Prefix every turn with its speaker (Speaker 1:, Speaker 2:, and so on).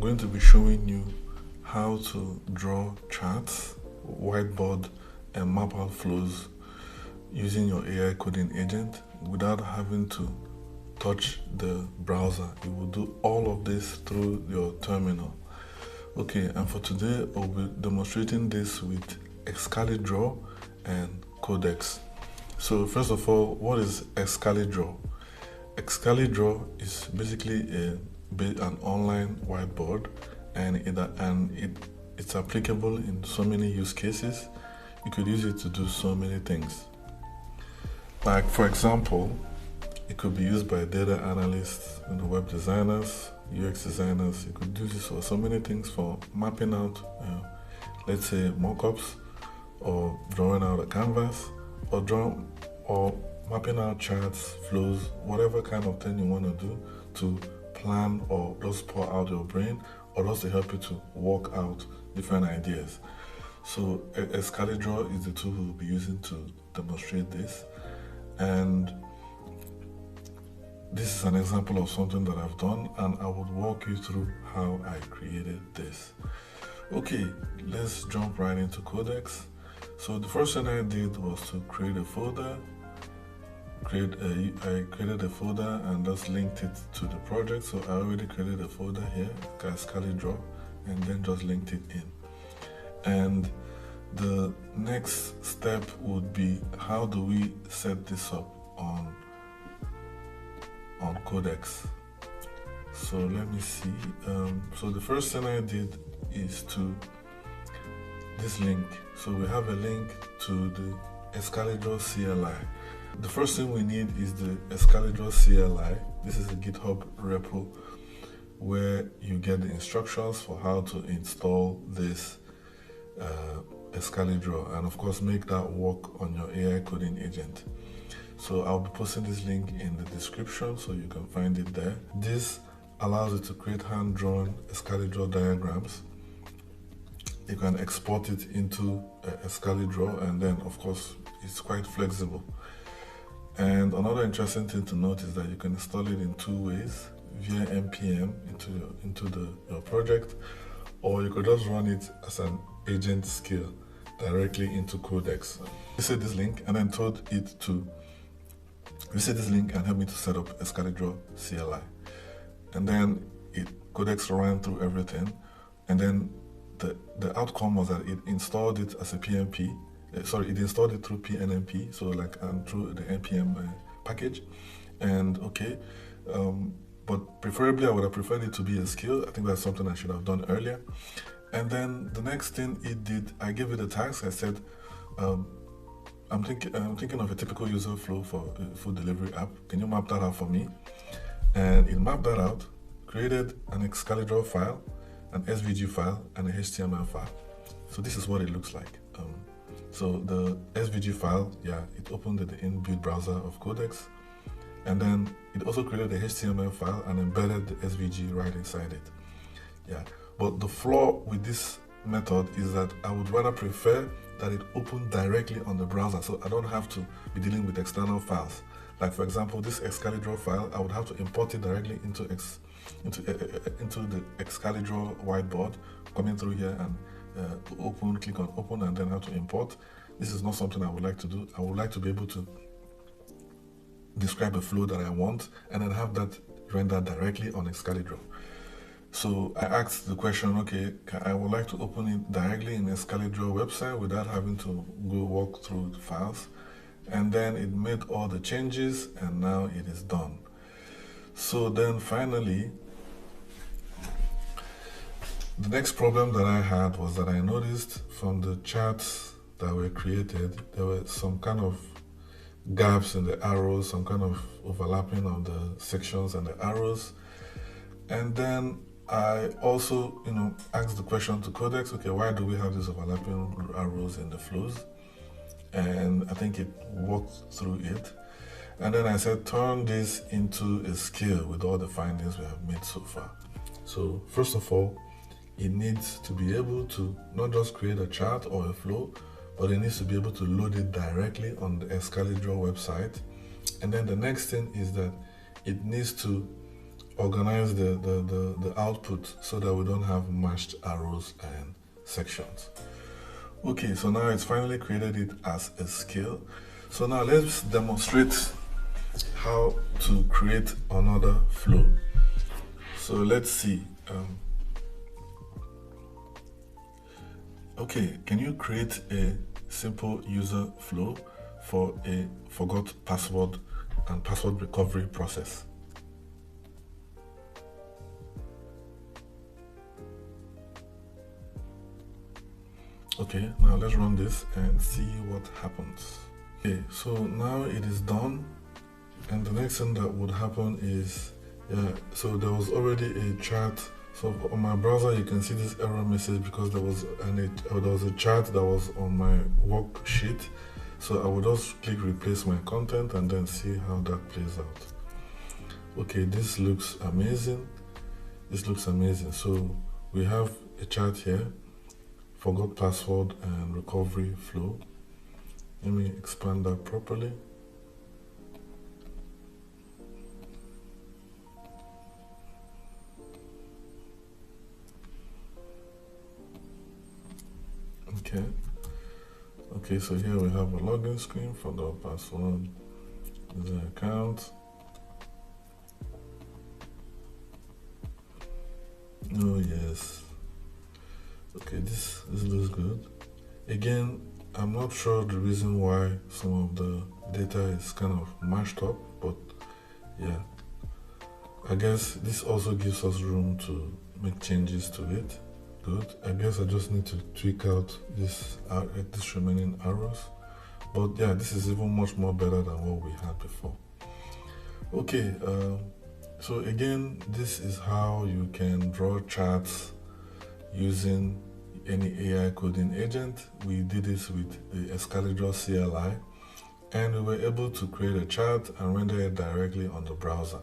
Speaker 1: going to be showing you how to draw charts, whiteboard, and map out flows using your AI coding agent without having to touch the browser. You will do all of this through your terminal. Okay, and for today, I'll be demonstrating this with Excalidraw and Codex. So first of all, what is Excalidraw? Excalidraw is basically an online whiteboard, and it's applicable in so many use cases. You could use it to do so many things. Like for example, it could be used by data analysts, web designers, UX designers. You could use this for so many things, for mapping out, let's say, mockups, or drawing out a canvas, or mapping out charts, flows, whatever kind of thing you want to do to plan or just pour out your brain, or just to help you to work out different ideas. So Excalidraw is the tool we'll be using to demonstrate this, and this is an example of something that I've done, and I would walk you through how I created this. Okay, let's jump right into Codex. So the first thing I did was to create a folder. I created a folder and just linked it to the project. So I already created a folder here, Excalidraw, and then just linked it in. And the next step would be, how do we set this up on Codex? So let me see. So the first thing I did is to this link. So we have a link to the Excalidraw CLI. The first thing we need is the Excalidraw CLI. This is a GitHub repo where you get the instructions for how to install this Excalidraw, and of course make that work on your AI coding agent. So I'll be posting this link in the description so you can find it there. This allows you to create hand-drawn Excalidraw diagrams. You can export it into Excalidraw, and then of course it's quite flexible. And another interesting thing to note is that you can install it in two ways: via npm into your project, or you could just run it as an agent skill directly into Codex. Visit this link and then told it to visit this link and help me to set up Excalidraw CLI. And then Codex ran through everything, and then the outcome was that it installed it as a PNP. It installed it through PNMP, so through the npm package. And okay, but preferably I would have preferred it to be a skill. I think that's something I should have done earlier. And then the next thing it did, I gave it a task. I said, I'm thinking of a typical user flow for a food delivery app. Can you map that out for me? And it mapped that out, created an Excalidraw file, an SVG file, and a HTML file. So this is what it looks like. So the SVG file, it opened in the inbuilt browser of Codex, and then it also created a HTML file and embedded the SVG right inside it. But the flaw with this method is that I would rather prefer that it open directly on the browser, so I don't have to be dealing with external files. Like for example, this Excalidraw file, I would have to import it directly into the Excalidraw whiteboard, coming through here and click on open, and then have to import. This is not something I would like to do. I would like to be able to describe a flow that I want and then have that rendered directly on Excalidraw. So I asked the question, okay, I would like to open it directly in Excalidraw website without having to go walk through the files. And then it made all the changes, and now it is done. So then finally, the next problem that I had was that I noticed from the charts that were created, there were some kind of gaps in the arrows, some kind of overlapping of the sections and the arrows. And then I also, asked the question to Codex, okay, why do we have these overlapping arrows in the flows? And I think it walked through it. And then I said, turn this into a skill with all the findings we have made so far. So first of all, it needs to be able to not just create a chart or a flow, but it needs to be able to load it directly on the Excalidraw website. And then the next thing is that it needs to organize the output so that we don't have mashed arrows and sections. Okay, so now it's finally created it as a scale. So now let's demonstrate how to create another flow. So let's see. Okay, can you create a simple user flow for a forgot password and password recovery process? Okay, now let's run this and see what happens. Okay, so now it is done, and the next thing that would happen is, so there was already a chart. So on my browser you can see this error message because there was a chart that was on my worksheet. So I would just click replace my content and then see how that plays out. Okay, this looks amazing. This looks amazing. So we have a chart here, forgot password and recovery flow. Let me expand that properly. Okay, so here we have a login screen for the password, the account. Oh yes. Okay, this looks good. Again, I'm not sure the reason why some of the data is kind of mashed up, but yeah, I guess this also gives us room to make changes to it. Good. I guess I just need to tweak out this remaining arrows, but yeah, this is even much more better than what we had before. Okay, so again, this is how you can draw charts using any AI coding agent. We did this with the Excalidraw CLI, and we were able to create a chart and render it directly on the browser.